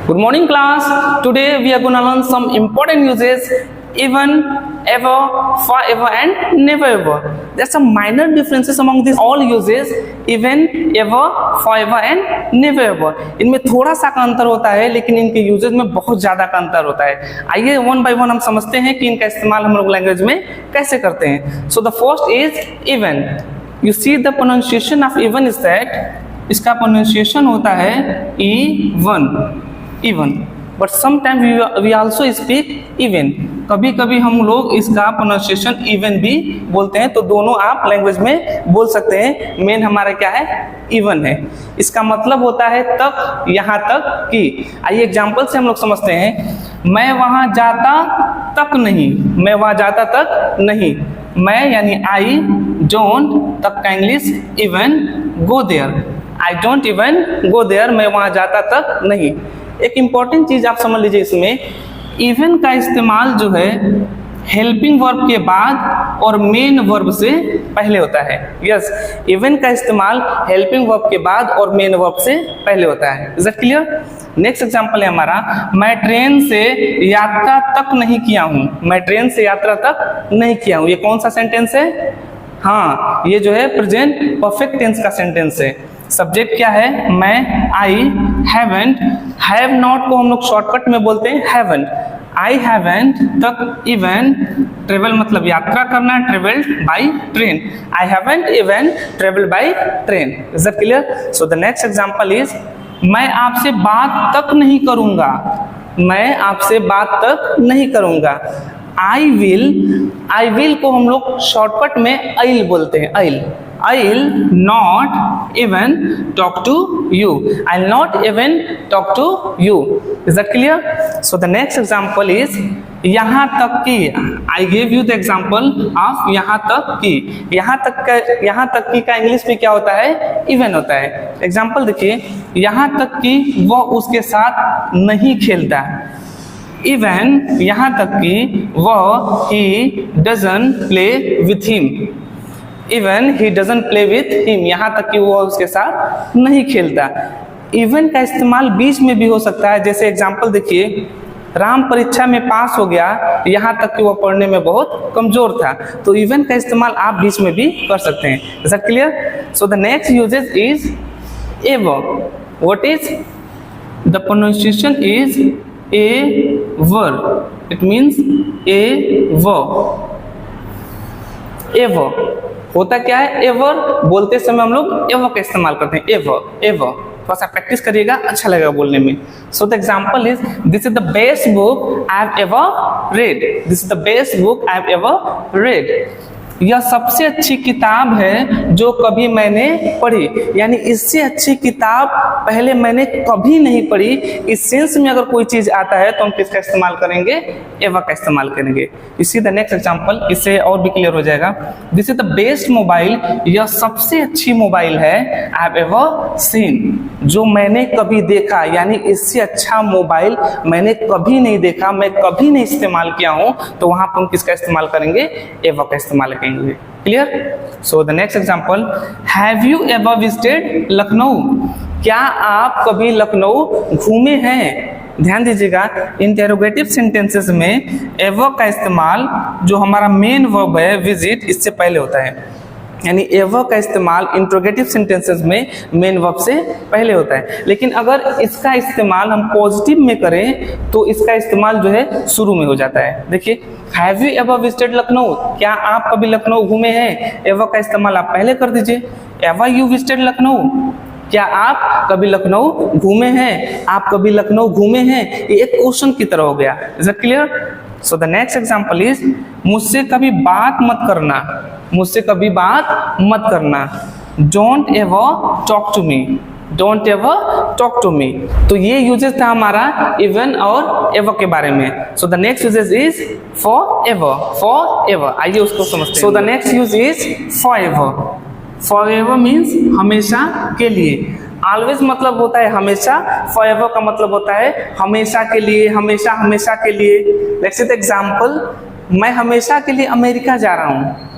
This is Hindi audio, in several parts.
Good morning class. Today we are going to learn some important uses even, ever, forever and never ever. There are some minor differences among these all uses even, ever, forever and never ever. इनमें थोड़ा सा का अंतर होता है लेकिन इनके यूजेस में बहुत ज्यादा का अंतर होता है। आइए वन बाय वन हम समझते हैं कि इनका इस्तेमाल हम लोग लैंग्वेज में कैसे करते हैं। So the first is even. You see the pronunciation of even is that, इसका प्रोनाउंसिएशन होता है even, but sometime we also speak even. कभी कभी हम लोग इसका प्रोनाउंसिएशन इवन भी बोलते हैं, तो दोनों आप लैंग्वेज में बोल सकते हैं। मेन हमारा क्या है, इवन है। इसका मतलब होता है तक, यहाँ तक कि। आइए एग्जाम्पल से हम लोग समझते हैं। मैं वहां जाता तक नहीं, मैं वहां जाता तक नहीं। मैं यानी आई डोंट, तक का English even go there, I don't even go there, मैं वहां जाता तक नहीं। एक इंपॉर्टेंट चीज आप समझ लीजिए, इसमें इवन का इस्तेमाल जो है हेल्पिंग वर्ब के बाद और मेन वर्ब से पहले होता है। यस, इवन का इस्तेमाल हेल्पिंग वर्ब के बाद और मेन वर्ब से पहले होता है। Is that clear? Next example है हमारा, मैं ट्रेन से यात्रा तक नहीं किया हूं। मैं ट्रेन से यात्रा तक नहीं किया हूं। ये कौन सा सेंटेंस है? हाँ, ये जो है प्रेजेंट परफेक्ट टेंस का सेंटेंस है। सब्जेक्ट क्या है? मैं, आई, हैवंट। हैव नॉट को हम लोग शॉर्टकट में बोलते हैं हैवंट। आई हैवंट तक इवन ट्रेवल मतलब यात्रा करना, travelled by train. I haven't even travel by train. Is that clear? So the next example is, मैं आपसे बात तक नहीं करूंगा। मैं आपसे बात तक नहीं करूंगा। आई विल को हम लोग शॉर्टकट में आइल बोलते हैं। I'll not even talk to you. I'll not even talk to you. Is that clear? So the next example is यहाँ तक कि। I gave you the example of यहाँ तक कि। यहाँ तक कि का इंग्लिश में क्या होता है? even होता है। एग्जाम्पल देखिए, यहाँ तक कि वह उसके साथ नहीं खेलता। Even यहाँ तक कि वह he doesn't play with him. Even he doesn't play with him, यहाँ तक कि वो उसके साथ नहीं खेलता। इवन का इस्तेमाल बीच में भी हो सकता है। जैसे एग्जांपल देखिए, राम परीक्षा में पास हो गया, यहाँ तक कि वो पढ़ने में बहुत कमजोर था। तो इवन का इस्तेमाल आप बीच में भी कर सकते हैं। Is that clear? So the next uses is ever. What is the pronunciation? Is ever. It means ever. Ever होता क्या है? एवर बोलते समय हम लोग एवर का इस्तेमाल करते हैं। एवर थोड़ा सा प्रैक्टिस करिएगा, अच्छा लगेगा बोलने में। So the example is, this is the best book I have ever read. This is the best book I have ever read. यह सबसे अच्छी किताब है जो कभी मैंने पढ़ी। यानी इससे अच्छी किताब पहले मैंने कभी नहीं पढ़ी। इस सेंस में अगर कोई चीज आता है तो हम किसका इस्तेमाल करेंगे? एवर का इस्तेमाल करेंगे। इसी द नेक्स्ट एग्जांपल, इससे और भी क्लियर हो जाएगा। This is the best mobile. यह सबसे अच्छी मोबाइल है आई हैव एवर सीन, जो मैंने कभी देखा। यानी इससे अच्छा मोबाइल मैंने कभी नहीं देखा, मैं कभी नहीं इस्तेमाल किया हूं, तो वहां पर हम किसका इस्तेमाल करेंगे? एवर का इस्तेमाल करेंगे। Clear? So the next example, have you ever visited Lucknow? क्या आप कभी लखनऊ घूमे हैं? ध्यान दीजिएगा, इंटेरोगेटिव सेंटेंसेस में एवर का इस्तेमाल जो हमारा मेन वर्ब है विजिट, इससे पहले होता है। यानी एवर का इस्तेमाल इंट्रोगेटिव सेंटेंसेस में मेन वर्ब से पहले होता है। लेकिन अगर इसका इस्तेमाल हम पॉजिटिव में करें तो इसका इस्तेमाल जो है शुरू में हो जाता है। देखिए, have you ever visited Lucknow? क्या आप कभी लखनऊ घूमे हैं? एवर का इस्तेमाल आप पहले कर दीजिए। Ever you visited Lucknow? क्या आप कभी लखनऊ घूमे हैं? आप कभी लखनऊ घूमे हैं? ये एक क्वेश्चन की तरह हो गया। Is that clear? So the next example is, मुझसे कभी बात मत करना। मुझसे कभी बात मत करना। Don't ever talk to me. Don't ever talk to me. तो ये यूजेस था हमारा इवन और एवर के बारे में। So the next uses is for ever. आइए उसको समझते हैं। So the next use is for ever. For ever means हमेशा के लिए। ऑलवेज मतलब होता है हमेशा, फॉर एवर का मतलब होता है हमेशा के लिए, हमेशा के लिए। लेट्स सी द एग्जांपल, मैं हमेशा के लिए अमेरिका जा रहा हूँ।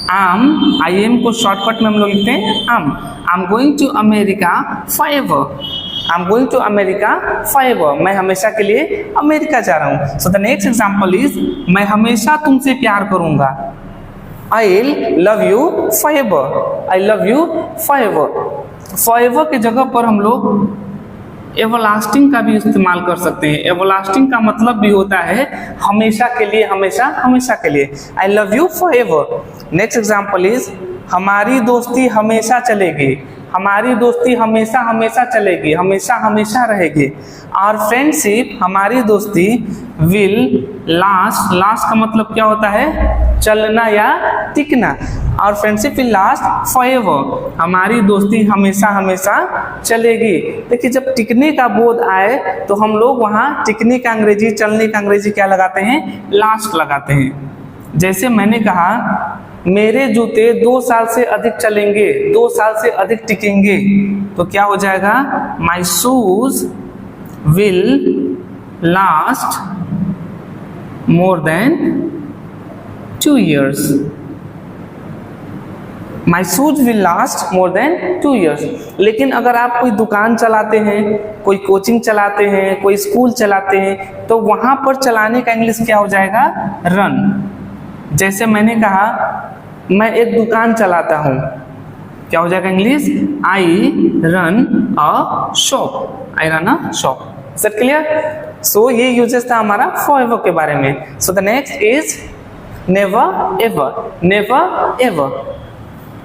आई एम को शॉर्टकट में हम लोग लिखते हैं I am going to America for ever. I am going to America forever, मैं हमेशा के लिए अमेरिका जा रहा हूँ। So the next example is मैं हमेशा तुमसे प्यार करूंगा। I'll love you forever, I love you forever। forever के जगह पर हम लोग एवरलास्टिंग का भी इस्तेमाल कर सकते हैं। एवरलास्टिंग का मतलब भी होता है हमेशा के लिए, हमेशा हमेशा के लिए। I love you forever। Next example is हमारी दोस्ती हमेशा चलेगी। हमारी दोस्ती हमेशा हमेशा चलेगी, हमेशा हमेशा रहेगी। आवर फ्रेंडशिप, हमारी दोस्ती विल लास्ट, लास्ट का मतलब क्या होता है, चलना या टिकना। Our friendship will last forever, हमारी दोस्ती हमेशा हमेशा चलेगी। देखिए जब टिकने का बोध आए तो हम लोग वहाँ टिकने का अंग्रेजी, चलने का अंग्रेजी क्या लगाते हैं, लास्ट लगाते हैं। जैसे मैंने कहा मेरे जूते 2 साल से अधिक चलेंगे, 2 साल से अधिक टिकेंगे, तो क्या हो जाएगा, my shoes will last more than 2 years। My shoes will last more than 2 years। लेकिन अगर आप कोई दुकान चलाते हैं, कोई कोचिंग चलाते हैं, कोई स्कूल चलाते हैं, तो वहां पर चलाने का इंग्लिश क्या हो जाएगा, रन। जैसे मैंने कहा मैं एक दुकान चलाता हूँ, क्या हो जाएगा English, I run a shop, I run a shop. Is it clear? So ये यूजेस था हमारा फॉरएवर के बारे में। So the next is never ever. Never ever,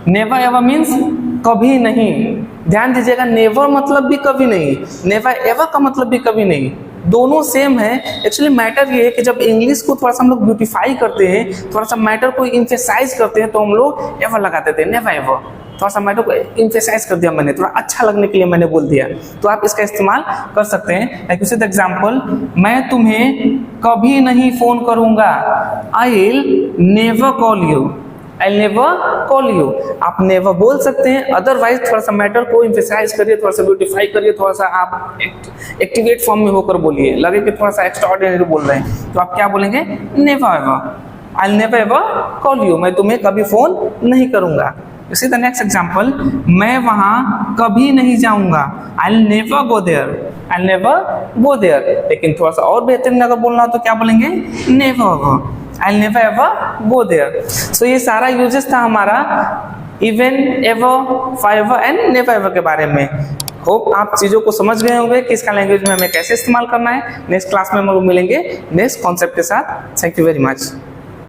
never ever means कभी नहीं। ध्यान दीजिएगा, नेवर मतलब भी कभी नहीं, नेवर एवर का मतलब भी कभी नहीं, दोनों सेम है। एक्चुअली मैटर ये है कि जब इंग्लिश को थोड़ा सा हम लोग ब्यूटीफाई करते हैं, थोड़ा सा मैटर को इम्फेसाइज करते हैं, तो हम लोग एवर लगाते थे, नेवर एवर। थोड़ा सा मैटर को इम्फेसाइज कर दिया मैंने, थोड़ा अच्छा लगने के लिए मैंने बोल दिया, तो आप इसका इस्तेमाल कर सकते हैं। लाइक उसी एग्जाम्पल, मैं तुम्हें कभी नहीं फोन करूंगा, I will never call you, I never call you. आप नेवर बोल सकते हैं, अदरवाइज थोड़ा सा मैटर को इम्फेसाइज करिए, थोड़ा सा ब्यूटीफाई करिए, थोड़ा सा आप एक्टिवेट फॉर्म में होकर बोलिए, लगे कि थोड़ा सा एक्स्ट्राऑर्डिनरी बोल रहे हैं, तो आप क्या बोलेंगे, never ever, I never ever call you, मैं तुम्हें कभी फोन नहीं करूंगा। इसी द नेक्स्ट एग्जाम्पल, मैं वहां कभी नहीं जाऊंगा, I never go there, I never go there. लेकिन थोड़ा सा और बेहतरीन अगर बोलना हो तो क्या बोलेंगे, never, I'll never ever go there। So ये सारा यूजेस था हमारा even, ever, forever and never ever के बारे में। होप आप चीज़ों को समझ गए होंगे कि इसका लैंग्वेज में हमें कैसे इस्तेमाल करना है। नेक्स्ट क्लास में हम लोग मिलेंगे नेक्स्ट कॉन्सेप्ट के साथ। Thank you very much.